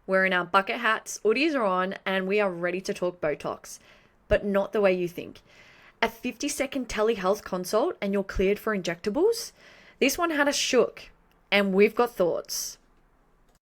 We're in our bucket hats, hoodies are on, and we are ready to talk Botox. But not the way you think. A 50-second telehealth consult and you're cleared for injectables? This one had us shook, and we've got thoughts.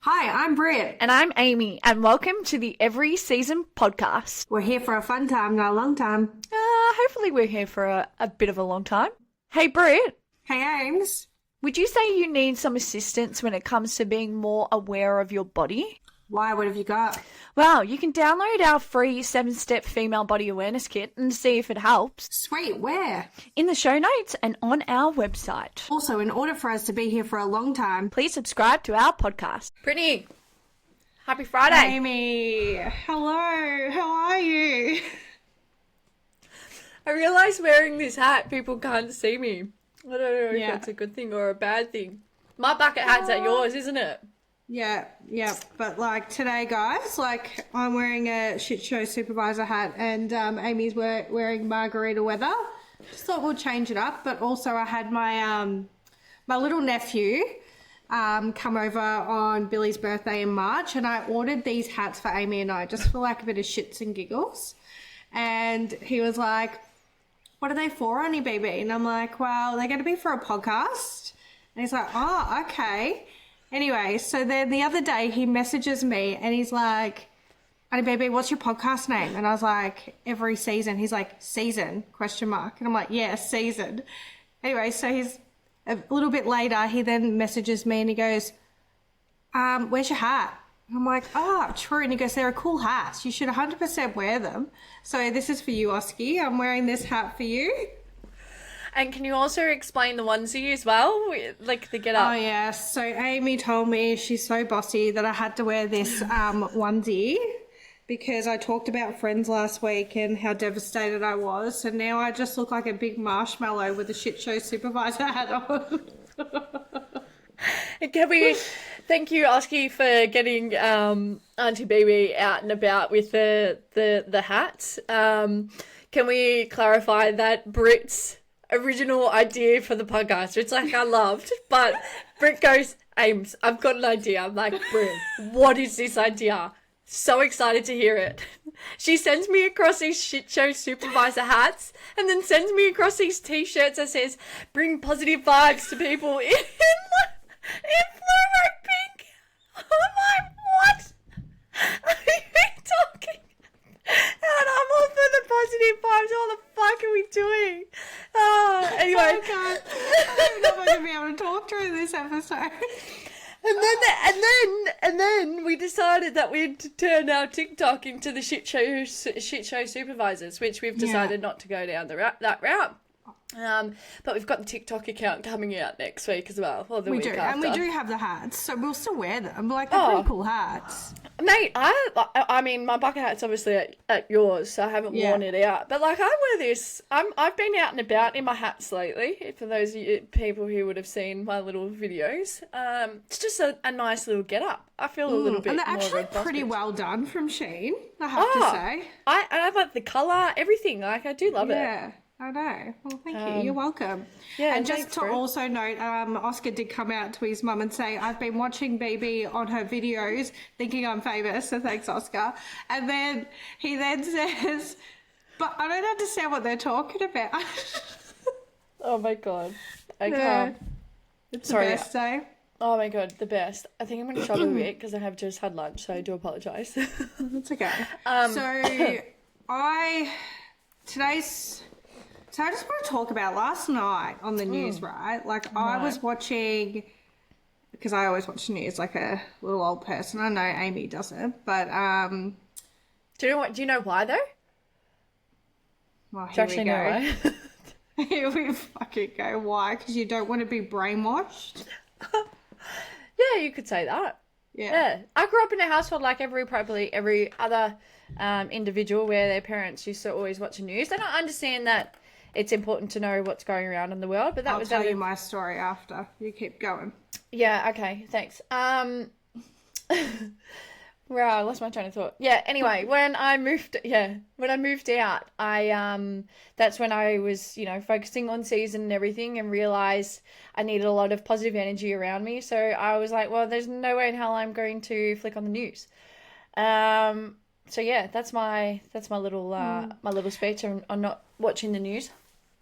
Hi, I'm Britt. And I'm Amy, and welcome to the Every Season podcast. We're here for a fun time, not a long time. Hopefully we're here for a bit of a long time. Hey, Britt, Hey, Ames. would you say you need some assistance when it comes to being more aware of your body? Why? What have you got? Well, you can download our free 7-step female body awareness kit and see if it helps Sweet, where? in the show notes and on our website. Also, in order for us to be here for a long time, Please subscribe to our podcast. Brittany, happy Friday. Amy, hello, how are you? I realise wearing this hat, people can't see me. I don't know if Yeah. that's a good thing or a bad thing. My bucket hat's at yours, isn't it? Yeah, but like today, guys, like I'm wearing a shit show supervisor hat and Amy's wearing margarita weather. Just thought we'll change it up, but also I had my my little nephew come over on Billy's birthday in March, and I ordered these hats for Amy and I just for like a bit of shits and giggles. And he was like, "What are they for, Honey Baby?" And I'm like, "Well, they're going to be for a podcast." And he's like, "Oh, okay." Anyway, so then the other day he messages me and he's like, "Honey Baby, what's your podcast name?" And I was like, "Every Season." He's like, "Season?" ? And I'm like, "Yeah, Season." Anyway, so he's a little bit later, he then messages me and he goes, "Where's your hat?" And I'm like, "Oh, true." And he goes, "They're cool hats. You should 100% wear them." So this is for you, Oski. I'm wearing this hat for you. And can you also explain the onesie as well? Like the get up. Oh, yeah. So Amy told me, she's so bossy, that I had to wear this onesie because I talked about Friends last week and how devastated I was. So now I just look like a big marshmallow with a shit show supervisor hat on. Can we thank you, Oski, for getting Auntie Baby out and about with the hats. Can we clarify that Britt's original idea for the podcast, which like I loved, but Britt goes, "Ames, I've got an idea." I'm like, "Britt, what is this idea?" So excited to hear it. She sends me across these shit show supervisor hats and then sends me across these t-shirts that says, "Bring positive vibes to people" in fluoro pink. I'm like, what are you talking? And I'm all for the positive vibes. What the fuck are we doing? Anyway. Oh, God. I don't know if I'm going to be able to talk through this episode. And then we decided that we'd turn our TikTok into the shit show supervisors, which we've decided not to go down that route. But we've got the TikTok account coming out next week as well, or the week after. And we do have the hats, so we'll still wear them. Like, they're pretty cool hats. Mate, I mean, my bucket hat's obviously at yours, so I haven't worn it out. But like, I wear this. I've been out and about in my hats lately. For those of you people who would have seen my little videos, it's just a nice little get up. I feel a little bit. And they're more actually of a boss pretty bitch. well done from Shein, I have to say. I like the colour, everything. Like, I do love it. Yeah. I know. Well, thank you. You're welcome. Yeah, and just thanks, to Britt. also note, Oscar did come out to his mum and say, "I've been watching BB on her videos thinking I'm famous," so thanks, Oscar. And then he then says, "But I don't understand what they're talking about." Oh my god. I Yeah. can't. It's Sorry. the best day. Oh my god, the best. I think I'm going to struggle a bit because I have just had lunch, so I do apologise. It's okay. So I just want to talk about last night on the news, right? Like, I was watching, because I always watch the news like a little old person. I know Amy doesn't, but Do you know why though? well, Do you here actually we know go. why? Here we fucking go. Why? Because you don't want to be brainwashed? Yeah, you could say that. Yeah. I grew up in a household like probably every other individual where their parents used to always watch the news. They don't understand that it's important to know what's going around in the world, but that I'll was tell you my story after. You keep going. Yeah, okay, thanks. Wow, I lost my train of thought. Yeah, anyway, when I moved out, that's when I was, focusing on season and everything and realized I needed a lot of positive energy around me. So I was like, well, there's no way in hell I'm going to flick on the news. So yeah, that's my little speech on not watching the news.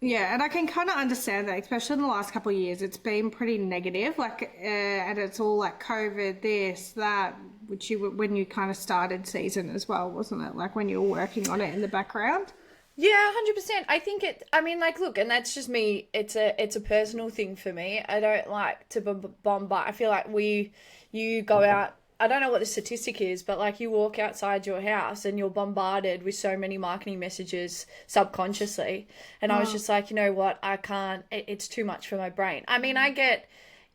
Yeah, and I can kind of understand that, especially in the last couple of years. It's been pretty negative, and it's all like COVID, this, that, which when you kind of started season as well, wasn't it? Like when you were working on it in the background. Yeah, 100%. I think I mean, like, look, and that's just me. It's a personal thing for me. I don't like to bombard. I feel like you go out. I don't know what the statistic is, but like you walk outside your house and you're bombarded with so many marketing messages subconsciously. And I was just like, you know what? I can't, it's too much for my brain. I mean, I get,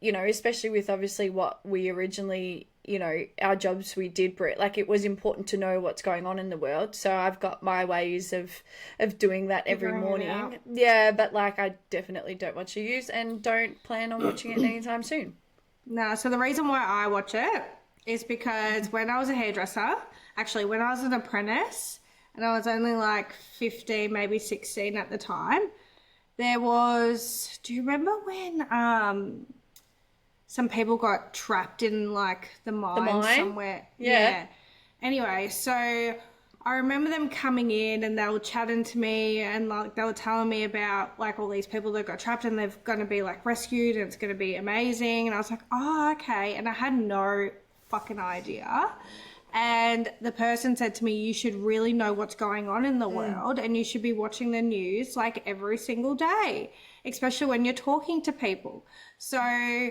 especially with obviously what we originally, our jobs we did, Britt, like it was important to know what's going on in the world. So I've got my ways of doing that every morning. Yeah, but like I definitely don't watch the news and don't plan on watching it anytime soon. No, so the reason why I watch it is because when I was a hairdresser, actually when I was an apprentice, and I was only like 15, maybe 16 at the time, there was, do you remember when some people got trapped in like the mine somewhere? Yeah. Anyway, so I remember them coming in and they were chatting to me and like they were telling me about like all these people that got trapped and they're going to be like rescued and it's going to be amazing. And I was like, oh, okay. And I had no fucking idea. And the person said to me, you should really know what's going on in the world and you should be watching the news like every single day, especially when you're talking to people. So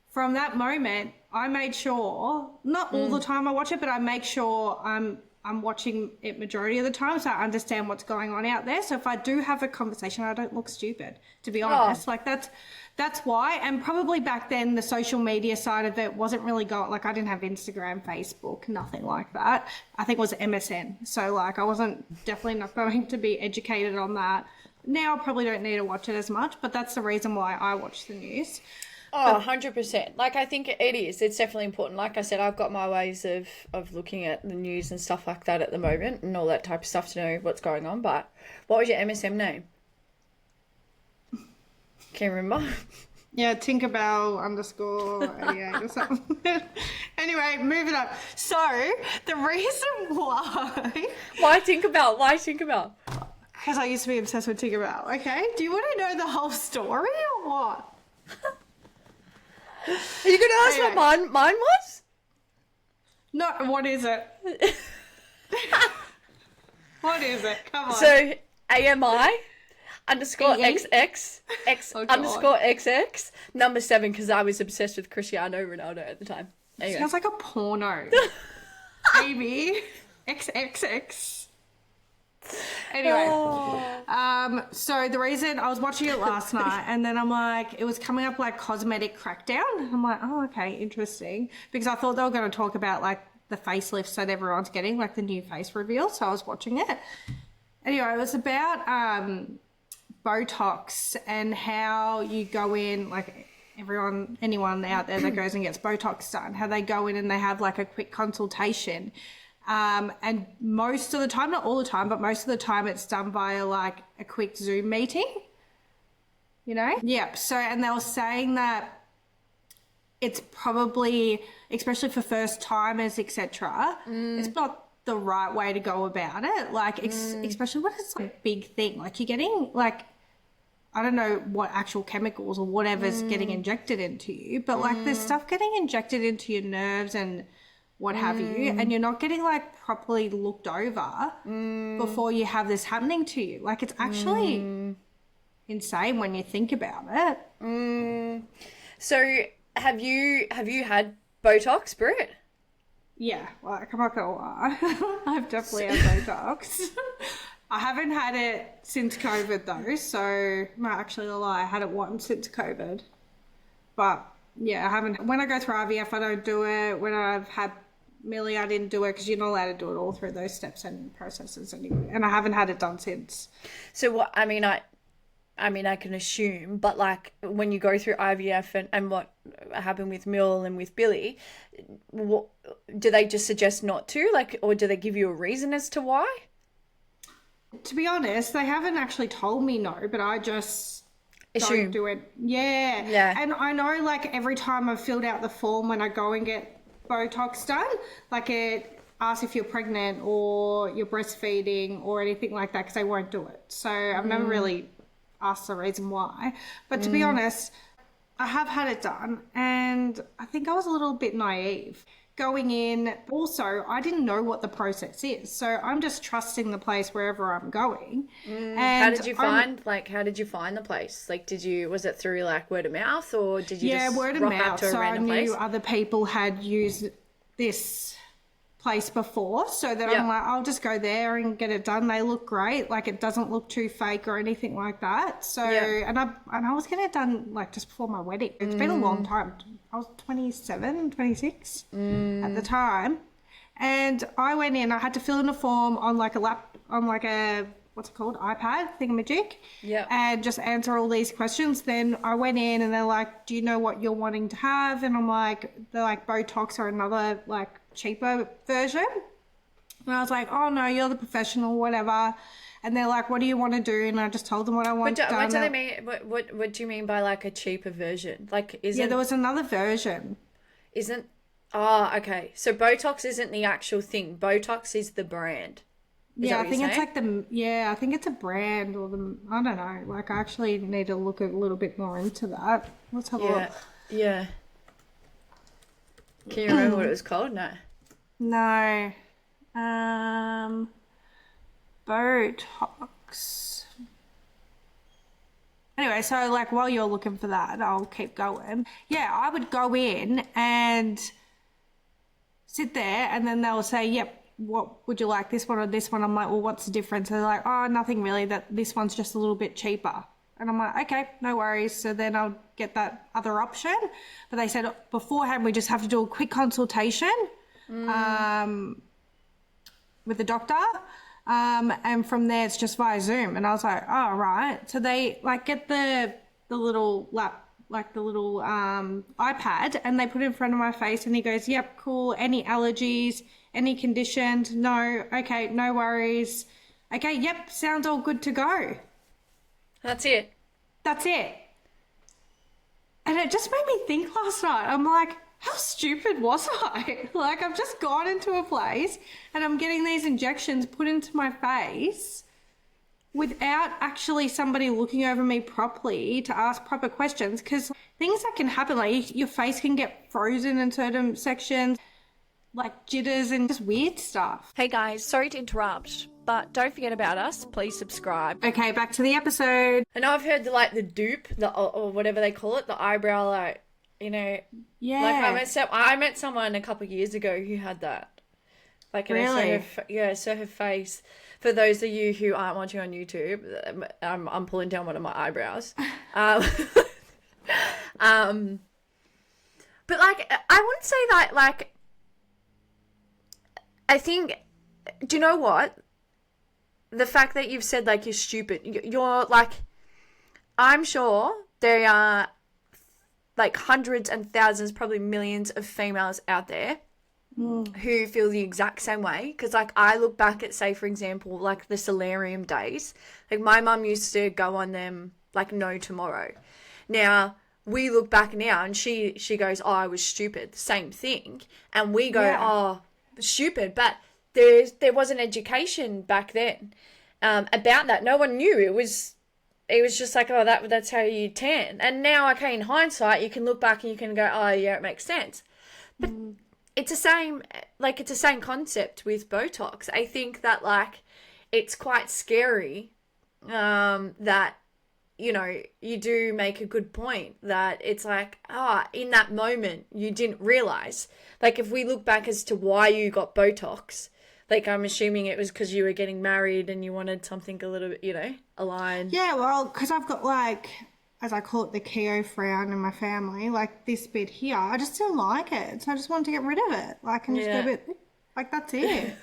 from that moment, I made sure, not all the time I watch it, but I make sure I'm watching it majority of the time so I understand what's going on out there. So if I do have a conversation, I don't look stupid, to be honest. Like that's why. And probably back then the social media side of it wasn't really going, like I didn't have Instagram, Facebook, nothing like that. I think it was MSN. So like I wasn't definitely not going to be educated on that. Now I probably don't need to watch it as much, but that's the reason why I watch the news. Oh, 100%. Like, I think it is. It's definitely important. Like I said, I've got my ways of looking at the news and stuff like that at the moment and all that type of stuff to know what's going on. But what was your MSM name? Can't remember. Yeah, Tinkerbell _88 or something. Anyway, moving on. So, the reason why... Why Tinkerbell? Why Tinkerbell? Because I used to be obsessed with Tinkerbell, okay? Do you want to know the whole story or what? Are you going to ask what mine was? No, what is it? What is it? Come on. So, AMI _XX _XX number 7 because I was obsessed with Cristiano Ronaldo at the time. Anyway. Sounds like a porno. Maybe XXX. Anyway, so the reason I was watching it last night and then I'm like, it was coming up like cosmetic crackdown. I'm like, oh, okay, interesting. Because I thought they were going to talk about like the facelifts that everyone's getting, like the new face reveal. So I was watching it. Anyway, it was about Botox and how you go in, like anyone out there that goes and gets Botox done, how they go in and they have like a quick consultation. And most of the time, not all the time, but most of the time it's done via like a quick Zoom meeting, Yep. So, and they were saying that it's probably, especially for first timers, etc. It's not the right way to go about it. Like, especially when it's like a big thing, like you're getting like, I don't know what actual chemicals or whatever's getting injected into you, but like there's stuff getting injected into your nerves and what have you, and you're not getting like properly looked over before you have this happening to you. Like it's actually insane when you think about it. So have you had Botox, Britt? Yeah, like I'm not gonna lie. I've definitely had Botox. I haven't had it since COVID though, so no, actually a lie. I had it once since COVID. But yeah, I haven't. When I go through IVF, I don't do it. When I've had Millie, I didn't do it because you're not allowed to do it all through those steps and processes anyway. And I haven't had it done since. So what? I mean, I mean, I can assume, but like when you go through IVF and what happened with Mill and with Billy, what, do they just suggest not to? Like, or do they give you a reason as to why? To be honest, they haven't actually told me no, but I just Assume. don't do it. Yeah. Yeah. And I know, like, every time I've filled out the form when I go and get Botox done, like, it asks if you're pregnant or you're breastfeeding or anything like that, because they won't do it. So I've never really asked the reason why. But to be honest, I have had it done, and I think I was a little bit naive going in. Also, I didn't know what the process is, so I'm just trusting the place wherever I'm going. And How did you find the place? Like, was it through like word of mouth, or did you just word of rock up mouth. to a So I random knew place? other people had used this place before, so that Yeah. I'm like, I'll just go there and get it done. They look great, like it doesn't look too fake or anything like that. So Yeah. and I was getting it done like just before my wedding. It's been a long time. I was 27, 26 at the time, and I went in. I had to fill in a form on like a what's it called, iPad thingamajig, Yeah. and just answer all these questions. Then I went in and they're like, do you know what you're wanting to have? And I'm like, they're like Botox or another like cheaper version. And I was like, oh no, you're the professional, whatever. And they're like, what do you want to do? And I just told them what I want done. What do they mean? What do you mean by like a cheaper version? Like, Yeah, there was another version. isn't? Oh, okay. So Botox isn't the actual thing. Botox is the brand. Is Yeah, that I what think you're it's saying? like I think it's a brand or I don't know. Like, I actually need to look a little bit more into that. Let's have a Yeah. look. Yeah. Can you remember what it was called? No. No. Botox. Anyway, so like while you're looking for that, I'll keep going. Yeah, I would go in and sit there, and then they'll say, yep, what would you like, this one or this one? I'm like, well, what's the difference? And they're like, oh, nothing really, that this one's just a little bit cheaper. And I'm like, okay, no worries. So then I'll get that other option. But they said beforehand, we just have to do a quick consultation with the doctor. And from there, it's just via Zoom. And I was like, oh, right. So they like get the little iPad, and they put it in front of my face, and he goes, yep, cool. Any allergies, any conditions? No. Okay, no worries. Okay, yep, sounds all good to go. That's it. That's it. And it just made me think last night. I'm like, how stupid was I? Like, I've just gone into a place and I'm getting these injections put into my face without actually somebody looking over me properly to ask proper questions, because things that can happen, like your face can get frozen in certain sections, like jitters and just weird stuff. Hey guys, sorry to interrupt, but don't forget about us. Please subscribe. Okay, back to the episode. I know I've heard the dupe, or whatever they call it, the eyebrow, like, you know, Yeah. like I met someone a couple of years ago who had that. Like, Really? So her face. For those of you who aren't watching on YouTube, I'm pulling down one of my eyebrows. But like, I wouldn't say that. Like, I think, do you know what? The fact that you've said like you're stupid, you're like, I'm sure there are like hundreds and thousands, probably millions of females out there who feel the exact same way. Because like, I look back at, say for example, like the solarium days. Like, my mum used to go on them like no tomorrow. Now we look back now and she goes, oh, I was stupid, same thing, and we go, Yeah. oh, stupid. But there wasn't education back then about that. No one knew. It was just like, oh, that's how you tan. And now, okay, in hindsight, you can look back and you can go, oh yeah, it makes sense. But it's the same concept with Botox. I think that like, it's quite scary that, you know, you do make a good point that it's like, in that moment you didn't realize. Like, if we look back as to why you got Botox, like, I'm assuming it was because you were getting married and you wanted something a little bit, you know, aligned. Yeah, well, because I've got like, as I call it, the Keo frown in my family, like this bit here, I just didn't like it. So I just wanted to get rid of it. Like, and just Yeah. go a bit, like, that's it.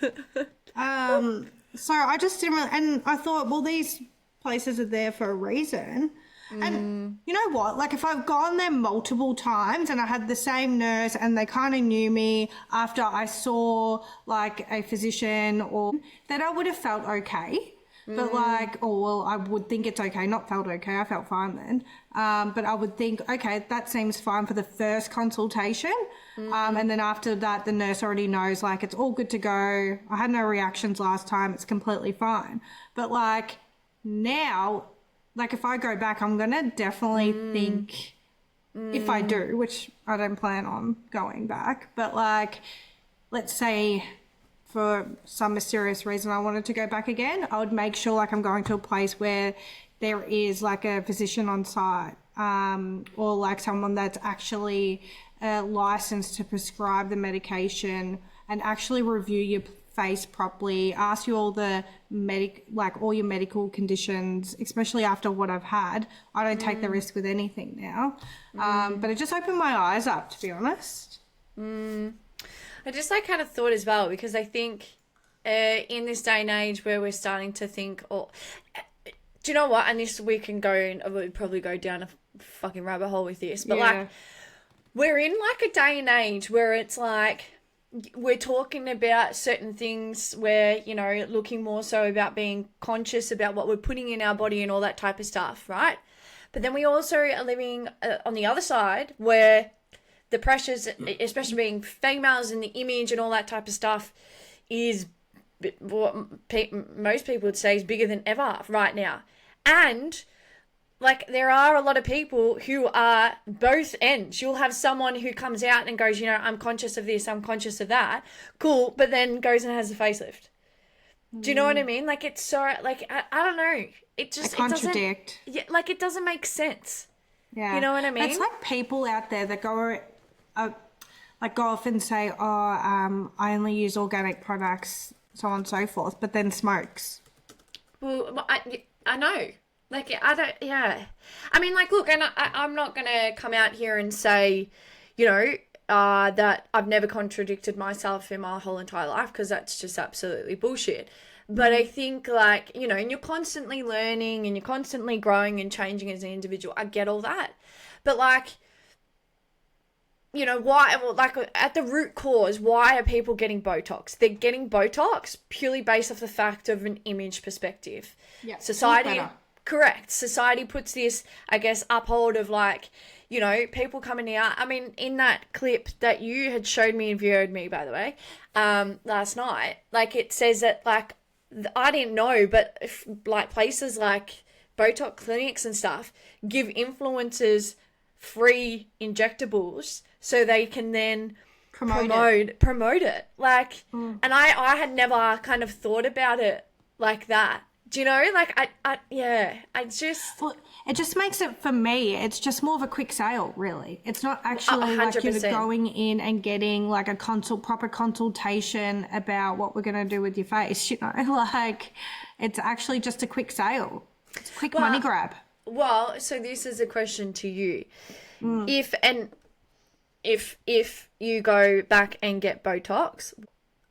So I just didn't really, and I thought, well, these places are there for a reason. And you know what? Like if I've gone there multiple times and I had the same nurse and they kind of knew me after I saw like a physician or that I would have felt okay. But like, oh, well, I would think it's okay. Not felt okay. I felt fine then. But I would think, okay, that seems fine for the first consultation. And then after that, the nurse already knows, like, it's all good to go. I had no reactions last time. It's completely fine. But like now, like if I go back, I'm going to definitely think if I do, which I don't plan on going back. But like, let's say for some mysterious reason I wanted to go back again, I would make sure like I'm going to a place where there is like a physician on site, or like someone that's actually licensed to prescribe the medication and actually review your face properly, ask you all the all your medical conditions, especially after what I've had. I don't take the risk with anything now. But it just opened my eyes up, to be honest. I just like kind of thought as well, because I think in this day and age where we're starting to think, do you know what? And this we can go and we'll probably go down a fucking rabbit hole with this, but like we're in like a day and age where it's like we're talking about certain things where, you know, looking more so about being conscious about what we're putting in our body and all that type of stuff, right? But then we also are living on the other side where the pressures, especially being females in the image and all that type of stuff, is what most people would say is bigger than ever right now. And like there are a lot of people who are both ends. You'll have someone who comes out and goes, you know, I'm conscious of this, I'm conscious of that. Cool. But then goes and has a facelift. Do you know what I mean? Like it's so, like, I don't know. It just, They contradict. Like it doesn't make sense. Yeah. You know what I mean? It's like people out there that go off and say, I only use organic products, so on and so forth, but then smokes. Well, I know. Like, I don't, I mean, like, look, and I'm not going to come out here and say, you know, that I've never contradicted myself in my whole entire life, because that's just absolutely bullshit. But I think, like, you know, and you're constantly learning and you're constantly growing and changing as an individual. I get all that. But, like, you know, why, well, like, at the root cause, why are people getting Botox? They're getting Botox purely based off the fact of an image perspective. Yeah. Society, correct. Society puts this, I guess, uphold of, like, you know, people coming out. I mean, in that clip that you had showed me and videoed me, by the way, last night, like, it says that, like, I didn't know, but if, like, places like Botox clinics and stuff give influencers free injectables so they can then promote it. Like, and I had never kind of thought about it like that. Do you know? Like, I just... Well, it just makes it, for me, it's just more of a quick sale, really. It's not actually like you're going in and getting like a proper consultation about what we're going to do with your face, you know? Like, it's actually just a quick sale. It's a quick money grab. Well, so this is a question to you. If you go back and get Botox,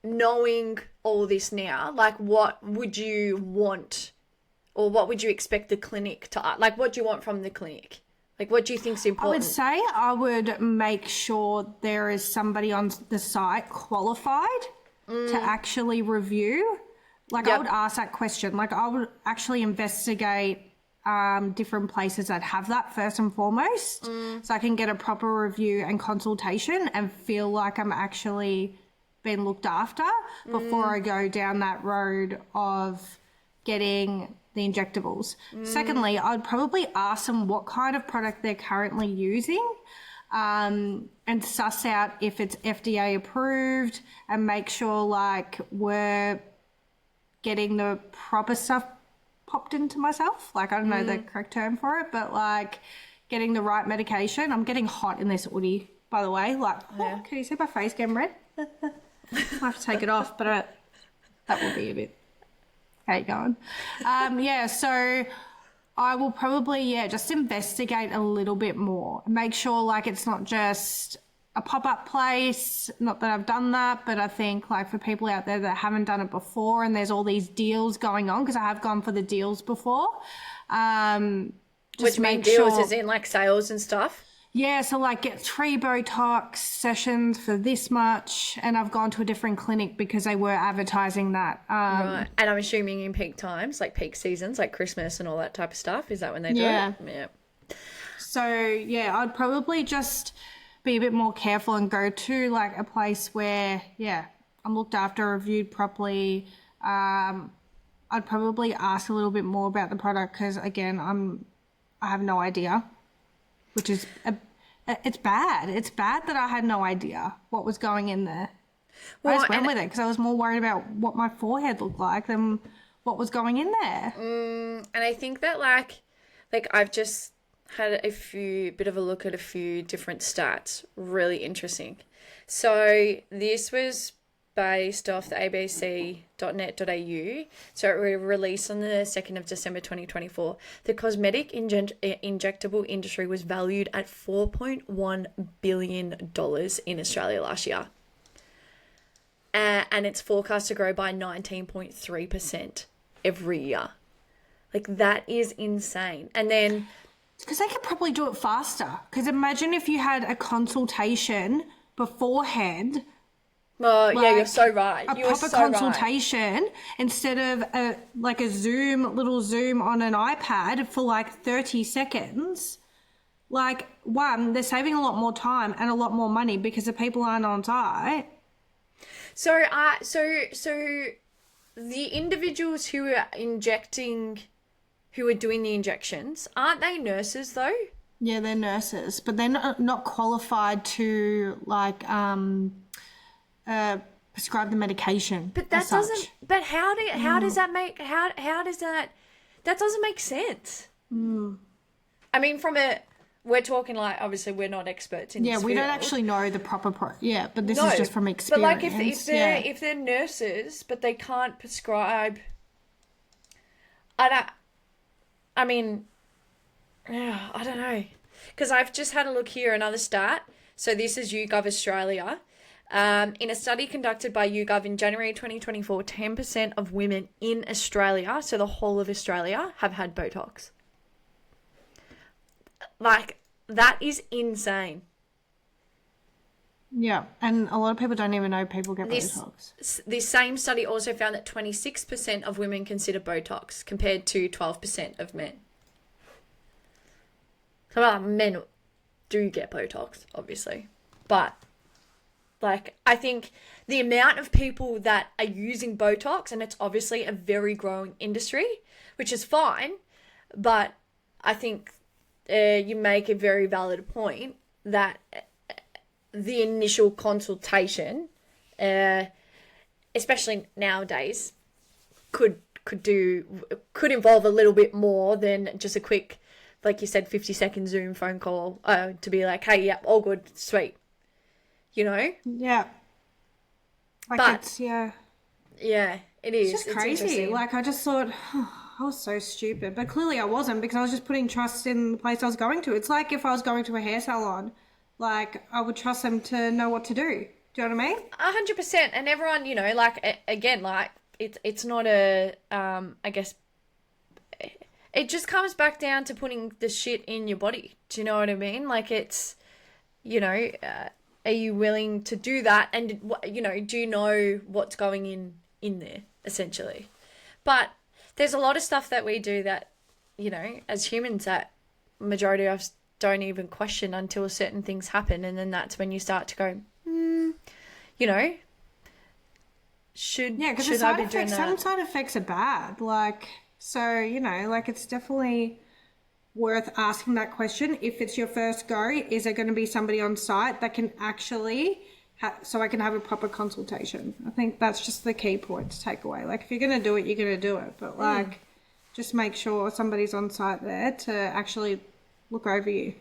knowing all this now, like, what would you want, or what would you expect the clinic to, like, what do you want from the clinic? Like, what do you think is important? I would say I would make sure there is somebody on the site qualified to actually review. Like, I would ask that question. Like, I would actually investigate different places that have that first and foremost, so I can get a proper review and consultation and feel like I'm actually been looked after before I go down that road of getting the injectables. Secondly, I'd probably ask them what kind of product they're currently using, and suss out if it's FDA approved, and make sure like we're getting the proper stuff popped into myself. Like, I don't know the correct term for it, but like getting the right medication. I'm getting hot in this hoodie, by the way. Like, can you see my face getting red? I have to take it off, but that will be a bit... How you going? So I will probably, just investigate a little bit more. Make sure, like, it's not just a pop-up place. Not that I've done that, but I think like for people out there that haven't done it before and there's all these deals going on, because I have gone for the deals before. Which mean deals as in like sales and stuff? Yeah, so like get 3 Botox sessions for this much, and I've gone to a different clinic because they were advertising that. Right. And I'm assuming in peak times, like peak seasons, like Christmas and all that type of stuff. Is that when they do it? Yeah. So yeah, I'd probably just be a bit more careful and go to like a place where, I'm looked after, reviewed properly. I'd probably ask a little bit more about the product because again, I have no idea, which is it's bad. It's bad that I had no idea what was going in there. Well, I just went with it because I was more worried about what my forehead looked like than what was going in there. And I think that like I've just had bit of a look at a few different stats. Really interesting. So this was based off the abc.net.au. So it was released on the 2nd of December 2024. The cosmetic injectable industry was valued at $4.1 billion in Australia last year. And it's forecast to grow by 19.3% every year. Like, that is insane. And then... Because they could probably do it faster. Because imagine if you had a consultation beforehand... Oh, like, yeah, you're so right. A proper consultation instead of a little Zoom on an iPad for like 30 seconds. Like, one, they're saving a lot more time and a lot more money because the people aren't on site. So the individuals who are doing the injections, aren't they nurses though? Yeah, they're nurses, but they're not qualified to prescribe the medication. But that doesn't. But how does that make? How does that? That doesn't make sense. I mean, we're talking like, obviously we're not experts in this we field. don't actually know the proper but this is just from experience. But like if they're nurses but they can't prescribe, I don't know, because I've just had a look here, another stat. So this is YouGov Australia. In a study conducted by YouGov in January 2024, 10% of women in Australia, so the whole of Australia, have had Botox. Like, that is insane. Yeah, and a lot of people don't even know people get Botox. This same study also found that 26% of women consider Botox compared to 12% of men. So men do get Botox, obviously. But, like, I think the amount of people that are using Botox, and it's obviously a very growing industry, which is fine, but I think you make a very valid point that the initial consultation, especially nowadays, could involve a little bit more than just a quick, like you said, 50-second Zoom phone call to be like, hey, yeah, all good, sweet. You know? Yeah. Yeah, it is. It's just crazy. Like, I just thought, I was so stupid. But clearly I wasn't, because I was just putting trust in the place I was going to. It's like if I was going to a hair salon, like, I would trust them to know what to do. Do you know what I mean? 100%. And everyone, you know, like, again, like, it's not a, I guess, it just comes back down to putting the shit in your body. Do you know what I mean? Like, it's, you know, are you willing to do that? And, you know, do you know what's going in there, essentially? But there's a lot of stuff that we do that, you know, as humans, that majority of us don't even question until certain things happen. And then that's when you start to go, you know, should I be doing that? Some side effects are bad. Like, so, you know, like, it's definitely worth asking that question. If it's your first go, is there going to be somebody on site that can actually so I can have a proper consultation? I think that's just the key point to take away. Like, if you're going to do it, you're going to do it. But, like, just make sure somebody's on site there to actually look over you.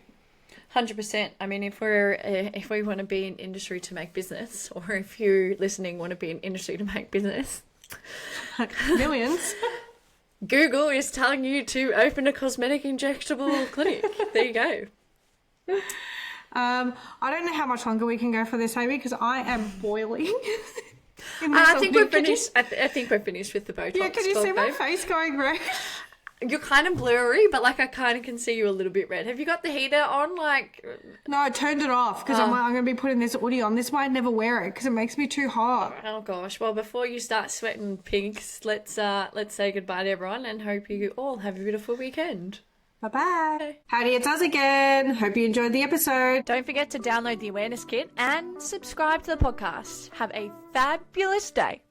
100%. I mean, if we want to be in industry to make business, or if you listening want to be in industry to make business, millions. Google is telling you to open a cosmetic injectable clinic. There you go. I don't know how much longer we can go for this, Amy, because I am boiling. I think we're finished. I think we're finished with the Botox. Yeah, can you see my face going red? You're kind of blurry, but like I kind of can see you a little bit red. Have you got the heater on? Like, no, I turned it off because I'm going to be putting this Oodie on. This is why I never wear it because it makes me too hot. oh gosh. Well, before you start sweating pinks, let's say goodbye to everyone and hope you all have a beautiful weekend. Bye-bye. Howdy, it's us again. Hope you enjoyed the episode. Don't forget to download the awareness kit and subscribe to the podcast. Have a fabulous day.